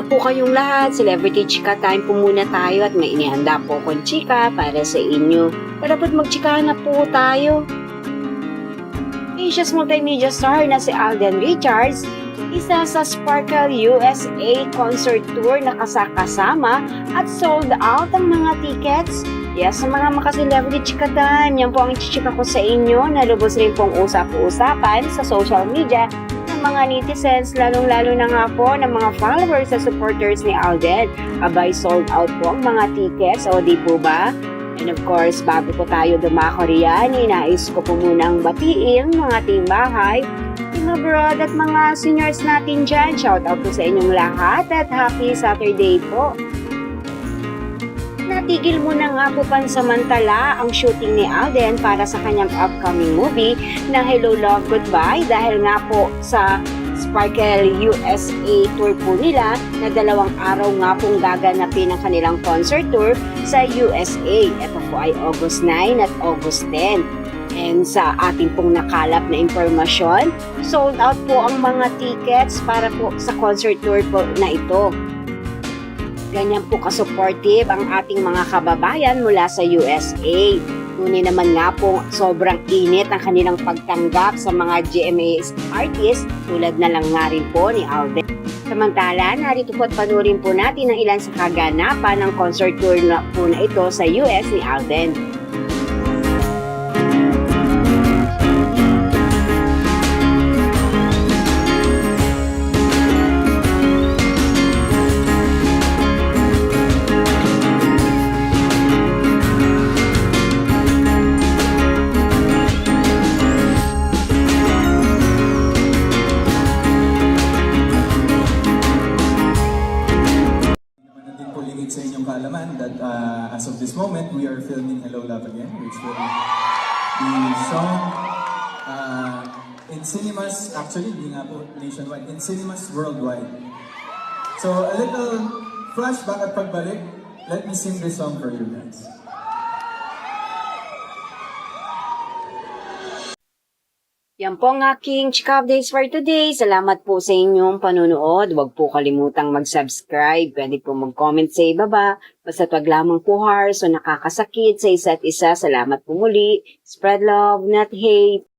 Kamusta po kayong lahat? Celebrity Chika Time po muna tayo at may inihanda po akong chika para sa inyo. Para po't magchika na po tayo. Asia's multimedia star na si Alden Richards, isa sa Sparkle USA concert tour na kasama at sold out ang mga tickets. Yes, sa mga maka-celebrity chika time, yan po ang chichika ko sa inyo. Nalubos rin pong usap-usapan sa social media mga netizens, lalong-lalo na nga po ng mga followers at supporters ni Alden. Abay, sold out po ang mga tickets, o di po ba? And of course, bago po tayo dumako riyan, inais ko po munang batiin mga team bahay, team abroad at mga seniors natin dyan. Shout out po sa inyong lahat at happy Saturday po. Natigil muna nga po pansamantala ang shooting ni Alden para sa kanyang upcoming movie na Hello Love Goodbye dahil nga po sa Sparkle USA tour po nila na 2 araw nga pong gaganapin ang kanilang concert tour sa USA. Ito po ay August 9 at August 10. And sa ating pong nakalap na impormasyon, sold out po ang mga tickets para po sa concert tour po na ito. Ganyan po ka-supportive ang ating mga kababayan mula sa USA. Ngunit naman nga po sobrang init ang kanilang pagtanggap sa mga GMA artists tulad na lang nga rin po ni Alden. Samantala, narito po at panurin po natin ang ilan sa kaganapan ng concert tour na po na ito sa US ni Alden. Sa inyong kaalaman that as of this moment, we are filming Hello Love Again, which will be shown in cinemas, actually, hindi nga po nationwide, in cinemas worldwide. So, a little flashback at pagbalik, let me sing this song for you guys. Yan po ang aking chika updates for today. Salamat po sa inyong panunood. Huwag po kalimutang mag-subscribe. Pwede po mag-comment sa ibaba. Basta wag lamang po harsh o nakakasakit sa isa't isa. Salamat po muli. Spread love, not hate.